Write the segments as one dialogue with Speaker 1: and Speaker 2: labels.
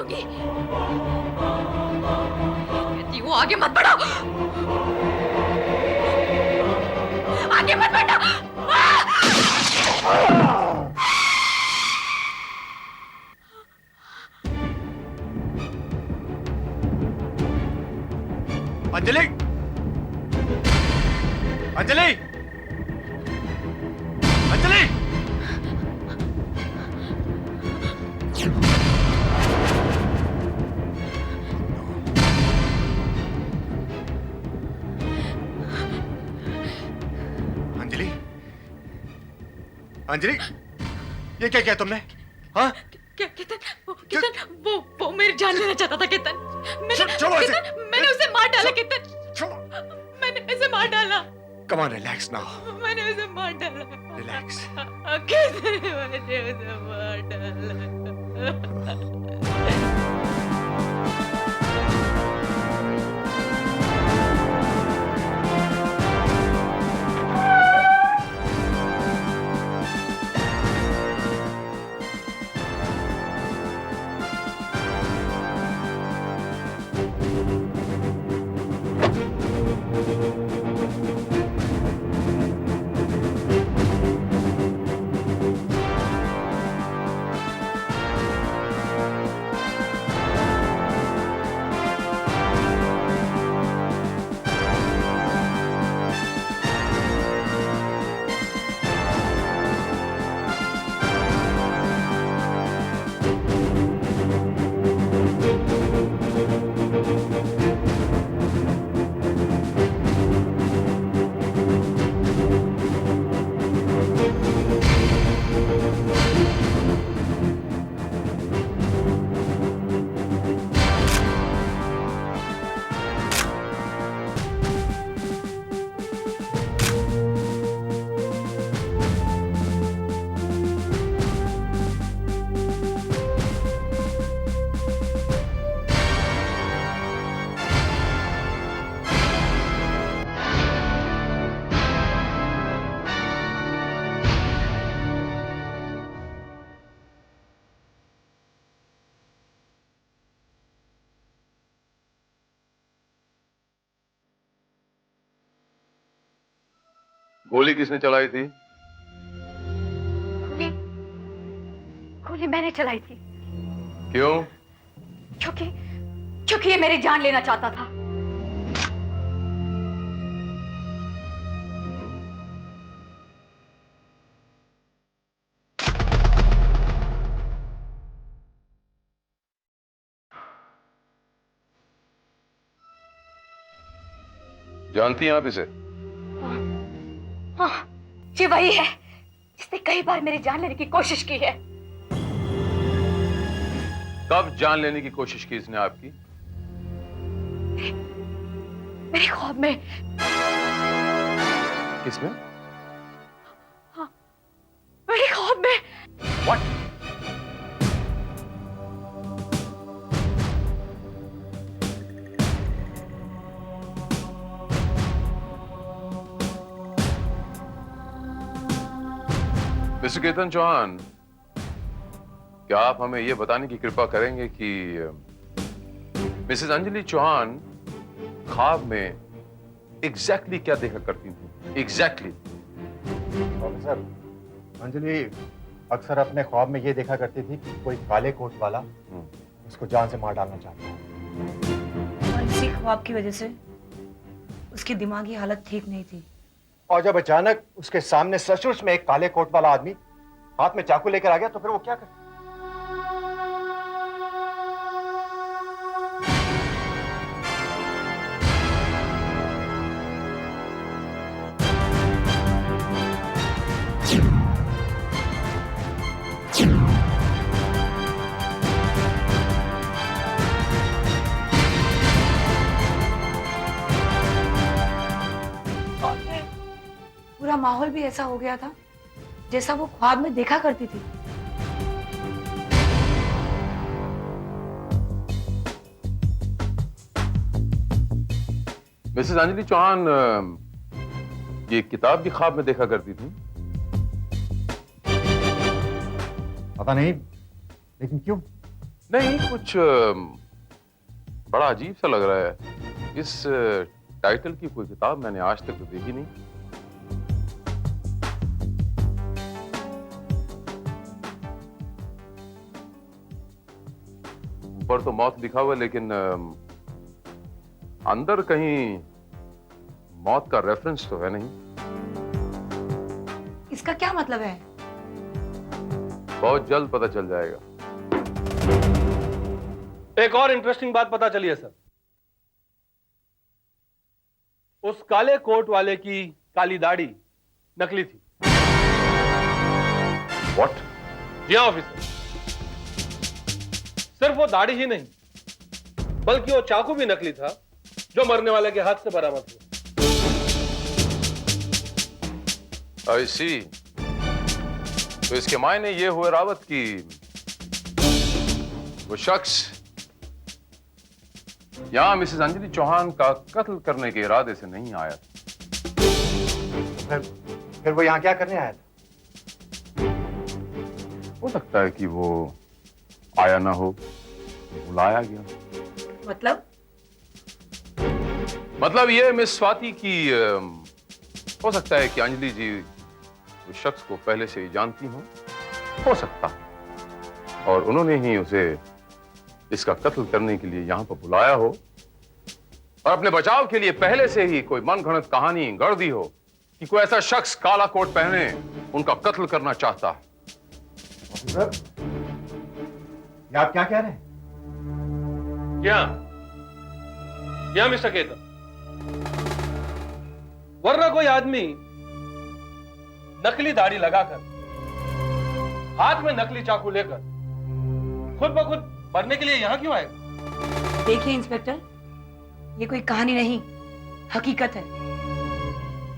Speaker 1: दूंगी। कहती हूँ आगे मत बढ़ो, आगे मत बढ़ो।
Speaker 2: अंजलि, अंजलि, अंजलि! अंजलि, अंजलि, ये क्या किया तुमने? हाँ?
Speaker 1: केतन, वो मेरी जान लेना चाहता था केतन।
Speaker 2: छोड़ो इसे।
Speaker 1: मैंने उसे मार डाला केतन।
Speaker 2: छोड़ो।
Speaker 1: मैंने उसे मार डाला।
Speaker 2: Come on, relax now.
Speaker 1: मैंने उसे मार डाला।
Speaker 2: Relax.
Speaker 1: केतन, मैंने उसे मार डाला।
Speaker 3: गोली किसने चलाई थी?
Speaker 1: गोली, गोली मैंने चलाई थी।
Speaker 3: क्यों?
Speaker 1: क्योंकि ये मेरी जान लेना चाहता था।
Speaker 3: जानती हैं आप इसे?
Speaker 1: हाँ, ये वही है जिसने कई बार मेरी जान लेने की कोशिश की है।
Speaker 3: कब जान लेने की कोशिश की इसने आपकी?
Speaker 1: मेरे ख्वाब में।
Speaker 3: किसमें?
Speaker 1: हाँ, मेरे ख्वाब में।
Speaker 3: What? मिस्टर केतन चौहान, क्या आप हमें यह बताने की कृपा करेंगे कि मिसेस अंजलि चौहान ख्वाब में एग्जैक्टली क्या देखा करती थी? एग्जैक्टली।
Speaker 4: ऑफिसर, अंजलि अक्सर अपने ख्वाब में ये देखा करती थी कि कोई काले कोट वाला उसको जान से मार डालना चाहता है।
Speaker 5: और इसी ख्वाब की वजह से उसकी दिमागी हालत ठीक नहीं थी।
Speaker 4: और जब अचानक उसके सामने सचमुच में एक काले कोट वाला आदमी हाथ में चाकू लेकर आ गया तो फिर वो क्या करे?
Speaker 5: पूरा माहौल भी ऐसा हो गया था जैसा वो ख्वाब में देखा करती थी।
Speaker 3: मिसेस अंजलि चौहान ये किताब भी ख्वाब में देखा करती थी?
Speaker 4: पता नहीं, लेकिन क्यों?
Speaker 3: नहीं, कुछ बड़ा अजीब सा लग रहा है। इस टाइटल की कोई किताब मैंने आज तक तो देखी नहीं। ऊपर तो मौत लिखा हुआ है, लेकिन अंदर कहीं मौत का रेफरेंस तो है नहीं।
Speaker 5: इसका क्या मतलब है?
Speaker 3: बहुत जल्द पता चल जाएगा।
Speaker 6: एक और इंटरेस्टिंग बात पता चली है सर। उस काले कोट वाले की काली दाढ़ी नकली थी।
Speaker 3: व्हाट?
Speaker 6: जी हाँ ऑफिसर, सिर्फ वो दाढ़ी ही नहीं, बल्कि वो चाकू भी नकली था जो मरने वाले के हाथ से बरामद हुआ।
Speaker 3: I see। तो इसके मायने ये हुए रावत कि वो शख्स यहां मिसेस अंजलि चौहान का कत्ल करने के इरादे से नहीं आया था।
Speaker 4: फिर वो यहाँ क्या करने आया था?
Speaker 3: हो सकता है कि वो आया ना हो, बुलाया गया। मतलब ये मिस स्वाति की हो सकता है कि अंजलि जी उस शख्स को पहले से ही जानती हो सकता, और उन्होंने ही उसे इसका कत्ल करने के लिए यहां पर बुलाया हो, और अपने बचाव के लिए पहले से ही कोई मनगढ़ंत कहानी गढ़ दी हो कि कोई ऐसा शख्स काला कोट पहने उनका कत्ल करना चाहता है।
Speaker 4: ऑफिसर, ये आप क्या कह रहे हैं?
Speaker 6: क्या मिस्टर केतन, वरना कोई आदमी नकली दाढ़ी लगाकर, हाथ में नकली चाकू लेकर खुद ब खुद मरने के लिए यहां क्यों आएगा?
Speaker 5: देखिए इंस्पेक्टर, ये कोई कहानी नहीं, हकीकत है।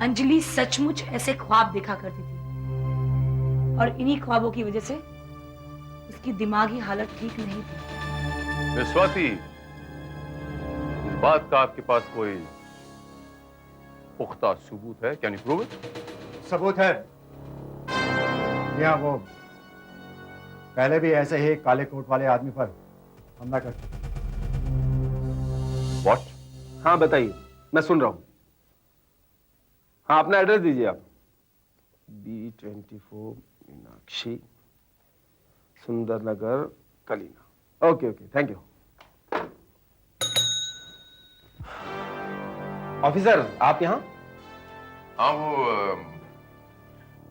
Speaker 5: अंजलि सचमुच ऐसे ख्वाब देखा करती थी, और इन्हीं ख्वाबों की वजह से उसकी दिमागी हालत ठीक नहीं थी।
Speaker 3: मिस स्वाति, इस बात का आपके पास कोई पुख्ता सबूत है? Can you prove it?
Speaker 4: सबूत है। यहाँ वो पहले भी ऐसे ही काले कोट वाले आदमी पर हमला कर चुके।
Speaker 3: व्हाट?
Speaker 6: हाँ बताइए, मैं सुन रहा हूं। हाँ, अपना एड्रेस दीजिए आप। B24 Meenakshi Sundar Nagar Kalina. Okay okay, thank you. Officer, आप यहाँ?
Speaker 3: हाँ, वो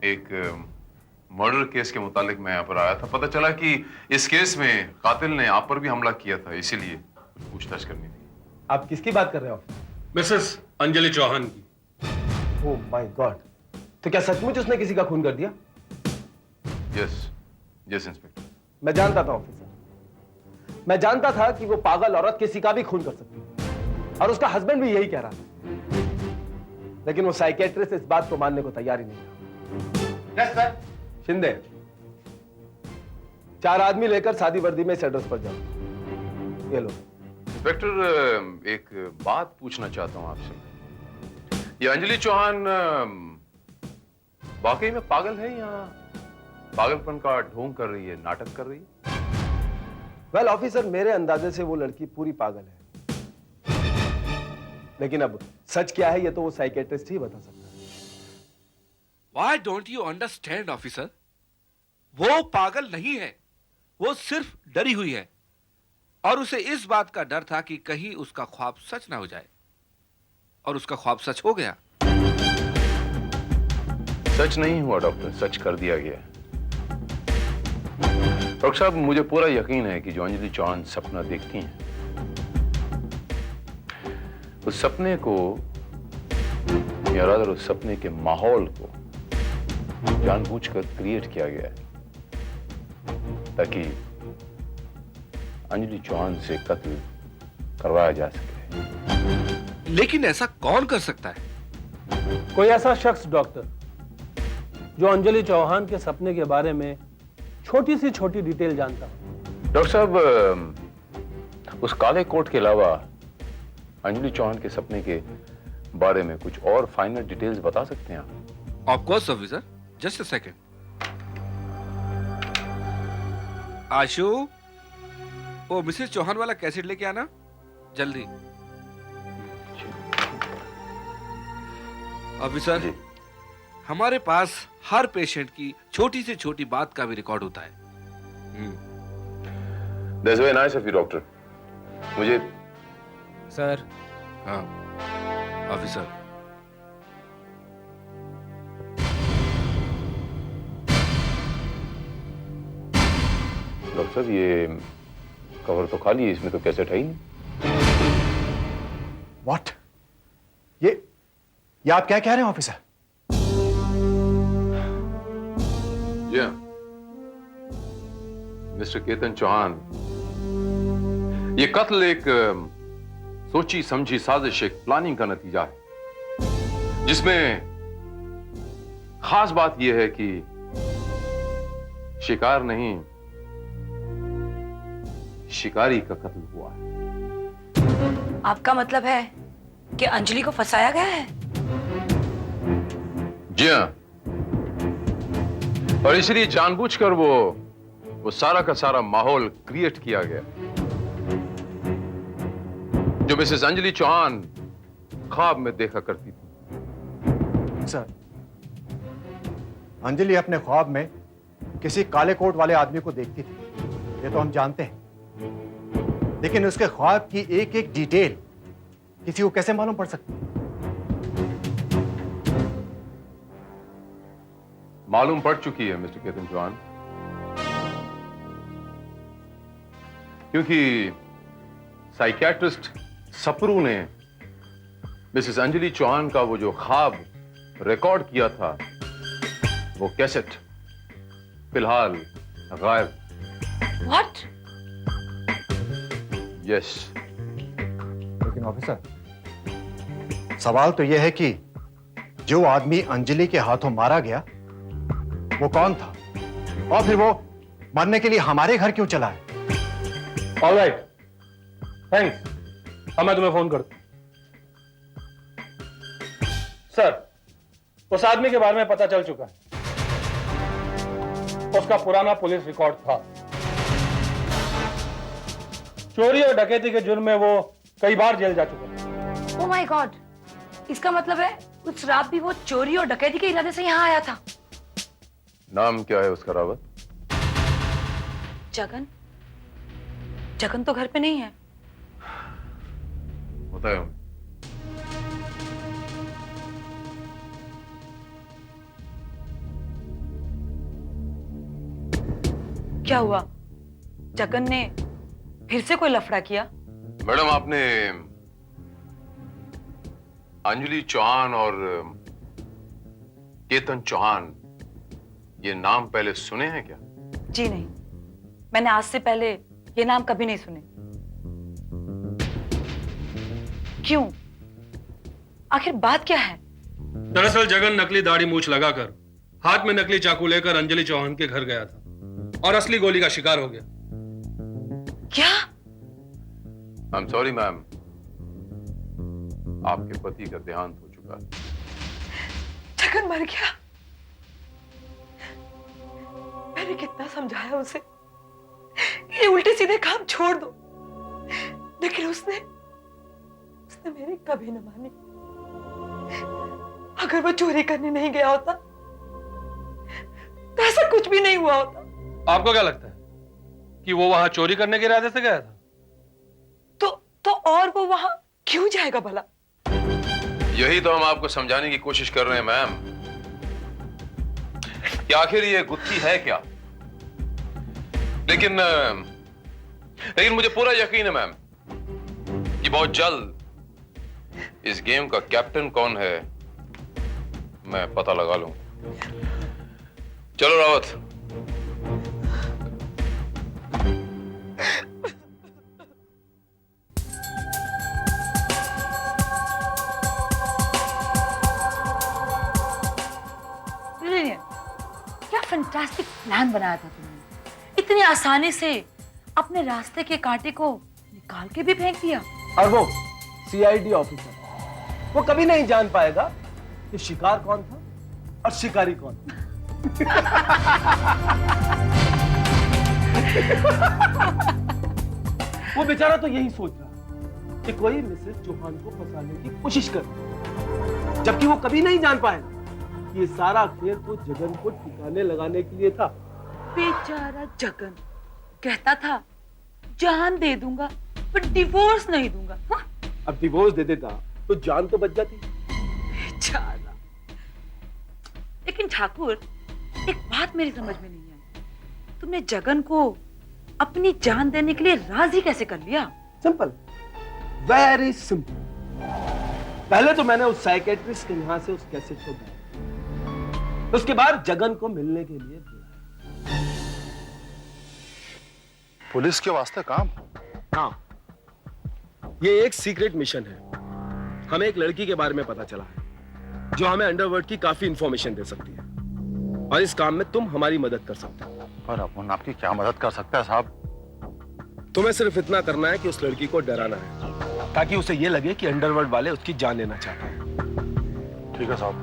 Speaker 3: एक मर्डर केस के मुतालिक मैं यहाँ पर आया था। पता चला कि इस केस में कातिल ने आप पर भी हमला किया था, इसीलिए पूछताछ करनी थी।
Speaker 6: आप किसकी बात कर रहे हो?
Speaker 7: मिसेस अंजलि चौहान की।
Speaker 6: ओह माय गॉड, तो क्या सचमुच उसने किसी का खून कर दिया?
Speaker 3: Yes yes inspector.
Speaker 6: मैं जानता था ऑफिसर, मैं जानता था कि वो पागल औरत किसी का भी खून कर सकती है, और उसका हस्बैंड भी यही कह रहा था, लेकिन वो साइकियाट्रिस्ट इस बात को मानने को तैयार ही नहीं था।
Speaker 4: Yes sir.
Speaker 6: शिंदे, 4 आदमी लेकर सादी वर्दी में इस एड्रेस पर जाओ। ये लो।
Speaker 3: इंस्पेक्टर, एक बात पूछना चाहता हूं आपसे। ये अंजलि चौहान वाकई में पागल है या पागलपन का ढोंग कर रही है, नाटक कर रही है?
Speaker 6: वेल ऑफिसर, मेरे अंदाजे से वो लड़की पूरी पागल है, लेकिन अब सच क्या है ये तो वो साइकियाट्रिस्ट ही बता सकता है।
Speaker 7: Why don't you understand, officer? वो पागल नहीं है, वो सिर्फ डरी हुई है, और उसे इस बात का डर था कि कहीं उसका ख्वाब सच ना हो जाए, और उसका ख्वाब सच हो गया।
Speaker 3: सच नहीं हुआ डॉक्टर, सच कर दिया गया। डॉक्टर साहब, मुझे पूरा यकीन है कि जो अंजलि चौहान सपना देखती हैं, उस सपने को या रादर उस सपने के माहौल को जानबूझकर क्रिएट किया गया है ताकि अंजलि चौहान से कत्ल करवाया जा सके।
Speaker 7: लेकिन ऐसा कौन कर सकता है?
Speaker 6: कोई ऐसा शख्स डॉक्टर जो अंजलि चौहान के सपने के बारे में छोटी सी छोटी डिटेल जानता हो।
Speaker 3: डॉक्टर साहब, उस काले कोट के अलावा अंजलि चौहान के सपने के बारे में कुछ और फाइनल डिटेल्स बता सकते हैं आप?
Speaker 7: Of course officer, just a second. Ashu, वो मिसेस चौहान वाला कैसेट लेके आना जल्दी। ऑफिसर,
Speaker 3: जी।
Speaker 7: हमारे पास हर पेशेंट की छोटी से छोटी बात का भी रिकॉर्ड होता है।
Speaker 3: That's very nice of you, doctor. मुझे
Speaker 6: सर,
Speaker 7: हाँ ऑफिसर,
Speaker 3: डॉक्टर साहब ये कवर तो खाली है, इसमें तो कैसेट है ही नहीं।
Speaker 4: व्हाट? ये आप क्या कह रहे हैं ऑफिसर?
Speaker 3: जी हाँ, मिस्टर केतन चौहान, ये कत्ल एक सोची समझी साजिश, एक प्लानिंग का नतीजा है, जिसमें खास बात यह है कि शिकार नहीं, शिकारी का कत्ल हुआ है।
Speaker 5: आपका मतलब है कि अंजलि को फंसाया गया है?
Speaker 3: जी हाँ, और इसलिए जानबूझकर वो सारा का सारा माहौल क्रिएट किया गया जो मिसेस अंजलि चौहान ख्वाब में देखा करती थी।
Speaker 4: सर, अंजलि अपने ख्वाब में किसी काले कोट वाले आदमी को देखती थी, ये तो हम जानते हैं, लेकिन उसके ख्वाब की एक एक डिटेल किसी को कैसे मालूम पड़ सकती?
Speaker 3: मालूम पड़ चुकी है मिस्टर केतन चौहान, क्योंकि साइकियाट्रिस्ट सप्रू ने मिसेस अंजलि चौहान का वो जो ख्वाब रिकॉर्ड किया था, वो कैसेट फिलहाल गायब।
Speaker 5: What?
Speaker 3: यस।
Speaker 4: लेकिन ऑफिसर, सवाल तो यह है कि जो आदमी अंजलि के हाथों मारा गया वो कौन था, और फिर वो मरने के लिए हमारे घर क्यों चला है?
Speaker 6: All right, thanks. अब मैं तुम्हें फोन करता हूं। सर, उस आदमी के बारे में पता चल चुका है, उसका पुराना पुलिस रिकॉर्ड था। चोरी और डकैती के जुर्म में वो कई बार जेल जा चुका है।
Speaker 5: ओह माय गॉड, इसका मतलब है उस रात भी वो चोरी और डकैती के इरादे से यहाँ आया था।
Speaker 3: नाम क्या है उसका, रावत?
Speaker 5: जगन? जगन तो घर पे नहीं है।
Speaker 3: होता है।
Speaker 5: क्या हुआ? जगन ने फिर से कोई लफड़ा किया?
Speaker 3: मैडम, आपने अंजलि चौहान और केतन चौहान ये नाम पहले सुने हैं क्या?
Speaker 5: जी नहीं, मैंने आज से पहले ये नाम कभी नहीं सुने। क्यों? आखिर बात क्या है?
Speaker 8: दरअसल जगन नकली दाढ़ी मूछ लगाकर हाथ में नकली चाकू लेकर अंजलि चौहान के घर गया था और असली गोली का शिकार हो गया।
Speaker 5: क्या?
Speaker 3: आई एम सॉरी मैम, आपके पति का देहांत हो चुका है।
Speaker 5: जगन मर गया? मैंने कितना समझाया उसे, ये उल्टे सीधे काम छोड़ दो, लेकिन उसने मेरी कभी न मानी। अगर वो चोरी करने नहीं गया होता तो ऐसा कुछ भी नहीं हुआ होता।
Speaker 8: आपको क्या लगता है कि वो वहां चोरी करने के इरादे से गया था?
Speaker 5: तो और वो वहां क्यों जाएगा भला?
Speaker 3: यही तो हम आपको समझाने की कोशिश कर रहे हैं मैम, कि आखिर ये गुत्थी है क्या। लेकिन मुझे पूरा यकीन है मैम कि बहुत जल्द इस गेम का कैप्टन कौन है मैं पता लगा लूं। चलो रावत।
Speaker 5: क्या फैंटास्टिक प्लान बनाया था तुमने, इतनी आसानी से अपने रास्ते के कांटे को निकाल के भी फेंक दिया।
Speaker 6: और वो सीआईडी ऑफिसर, वो कभी नहीं जान पाएगा कि शिकार कौन था और शिकारी कौन था। वो बेचारा तो यही सोच रहा है कि कोई मिसेस चौहान को फंसाने की कोशिश कर रहा है, जबकि वो कभी नहीं जान पाएगा कि ये सारा खेल तो जगन को ठिकाने लगाने के लिए था।
Speaker 5: बेचारा जगन कहता था जान दे दूंगा पर डिवोर्स नहीं दूंगा। हाँ?
Speaker 6: अब डिवोर्स दे देता तो जान तो बच जाती।
Speaker 5: बेचारा। लेकिन ठाकुर, एक बात मेरी समझ में नहीं आई, तुमने जगन को अपनी जान देने के लिए राजी कैसे कर लिया?
Speaker 6: Simple, very simple. पहले तो मैंने उस साइकेट्रिस्ट के यहाँ से उस कैसेट को गाया, उसके बाद जगन को मिलने के लिए बुलाया।
Speaker 9: पुलिस के वास्ते काम?
Speaker 6: हाँ, ये एक सीक्रेट मिशन है। हमें एक लड़की के बारे में पता चला है जो हमें अंडरवर्ल्ड की काफी इंफॉर्मेशन दे सकती है, और इस काम में तुम हमारी मदद कर सकते हो।
Speaker 9: पर अपन आपकी क्या मदद कर सकते हैं साहब?
Speaker 6: तुम्हें सिर्फ इतना करना है कि उस लड़की को डराना है, ताकि उसे ये लगे कि अंडरवर्ल्ड वाले उसकी जान लेना चाहते हैं।
Speaker 9: ठीक है साहब।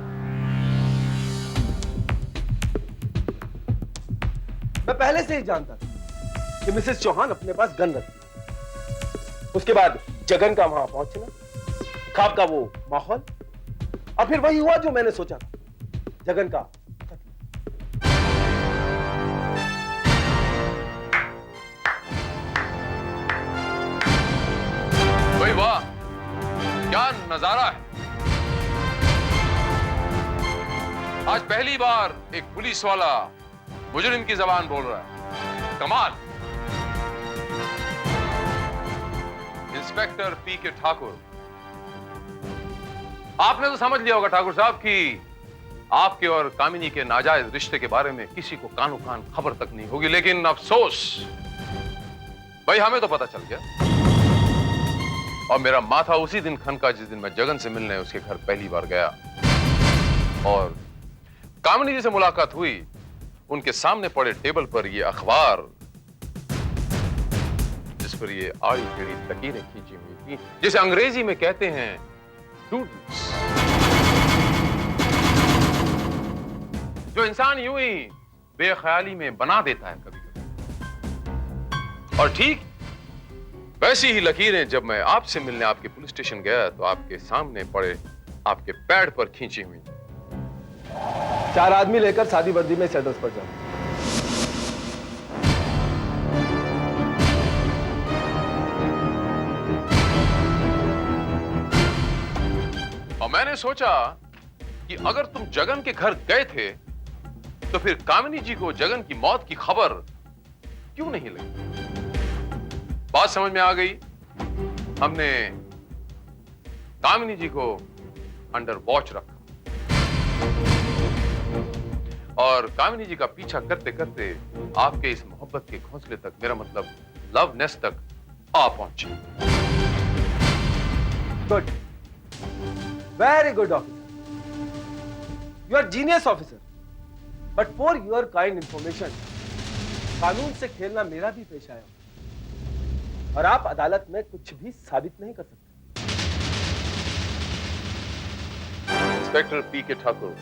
Speaker 6: मैं पहले से ही जानता था कि मिसेस चौहान अपने पास गन रखती है। उसके बाद जगन का वहां पहुंचना, ख्वाब का वो माहौल, और फिर वही हुआ जो मैंने सोचा था, जगन का कत्ल।
Speaker 3: भाई वाह, क्या नजारा है। आज पहली बार एक पुलिस वाला मुजरिम की जबान बोल रहा है। कमाल। इंस्पेक्टर पी के ठाकुर, आपने तो समझ लिया होगा ठाकुर साहब कि आपके और कामिनी के नाजायज रिश्ते के बारे में किसी को कानो कान खबर तक नहीं होगी, लेकिन अफसोस भाई हमें तो पता चल गया, और मेरा माथा उसी दिन खनका जिस दिन मैं जगन से मिलने उसके घर पहली बार गया और कामिनी जी से मुलाकात हुई। उनके सामने पड़े टेबल पर ये अखबार, जिस पर ये आड़ी टेढ़ी लकीरें खींची हुई थी, जिसे अंग्रेजी में कहते हैं डूडल्स, जो इंसान यूं ही बेख्याली में बना देता है कभी कभी। और ठीक वैसी ही लकीरें जब मैं आपसे मिलने आपके पुलिस स्टेशन गया तो आपके सामने पड़े आपके पैड पर खींची हुई।
Speaker 6: 4 आदमी लेकर शादी वर्दी में इस एड्रेस पर जाओ।
Speaker 3: और मैंने सोचा कि अगर तुम जगन के घर गए थे तो फिर कामिनी जी को जगन की मौत की खबर क्यों नहीं लगी। बात समझ में आ गई। हमने कामिनी जी को अंडर वॉच रखा और कामिनी जी का पीछा करते करते आपके इस मोहब्बत के घोंसले तक, मेरा मतलब लव नेस्ट तक आ पहुंचे।
Speaker 6: Good, very good officer, you are genius officer, but for your kind information, कानून से खेलना मेरा भी पेशा है और आप अदालत में कुछ भी साबित नहीं कर सकते।
Speaker 3: इंस्पेक्टर पी के ठाकुर,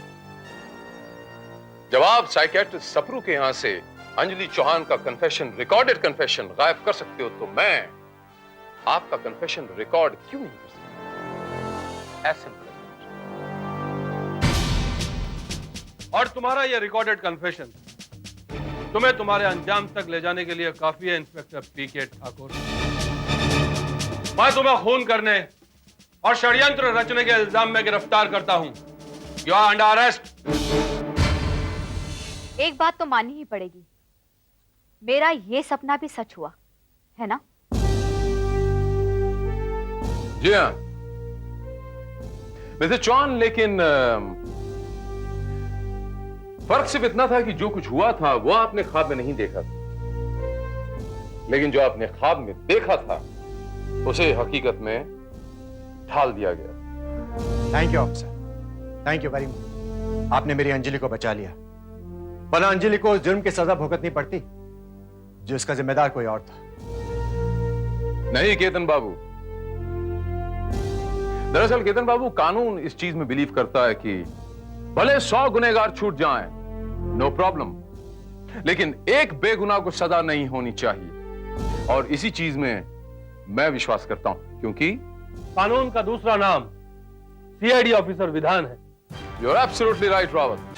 Speaker 3: जब आप साइकियाट्रिस्ट सप्रू के यहां से अंजलि चौहान का कन्फेशन, रिकॉर्डेड कन्फेशन गायब कर सकते हो तो मैं आपका कन्फेशन रिकॉर्ड क्यों नहीं कर सकता? ऐसे
Speaker 8: और तुम्हारा यह रिकॉर्डेड कन्फेशन तुम्हें तुम्हारे अंजाम तक ले जाने के लिए काफी है इंस्पेक्टर पी के ठाकुर। मैं तुम्हें खून करने और षड्यंत्र रचने के इल्जाम में गिरफ्तार करता हूं। You are under arrest.
Speaker 1: एक बात तो माननी ही पड़ेगी, मेरा ये सपना भी सच हुआ है ना?
Speaker 3: जी हाँ मिसेस चौहान, लेकिन फर्क सिर्फ इतना था कि जो कुछ हुआ था वो आपने ख्वाब में नहीं देखा था, लेकिन जो आपने ख्वाब में देखा था उसे हकीकत में ढाल दिया गया।
Speaker 4: Thank you officer, thank you very much. आपने मेरी अंजलि को बचा लिया, वरना अंजलि को उस जुर्म की सजा भुगतनी पड़ती जो इसका जिम्मेदार कोई और था।
Speaker 3: नहीं केतन बाबू, दरअसल केतन बाबू, कानून इस चीज में बिलीव करता है कि भले 100 गुनहगार छूट जाएं, नो प्रॉब्लम, लेकिन एक बेगुनाह को सजा नहीं होनी चाहिए। और इसी चीज में मैं विश्वास करता हूं, क्योंकि
Speaker 8: कानून का दूसरा नाम सीआईडी ऑफिसर विधान है।
Speaker 3: You are absolutely right Rawat.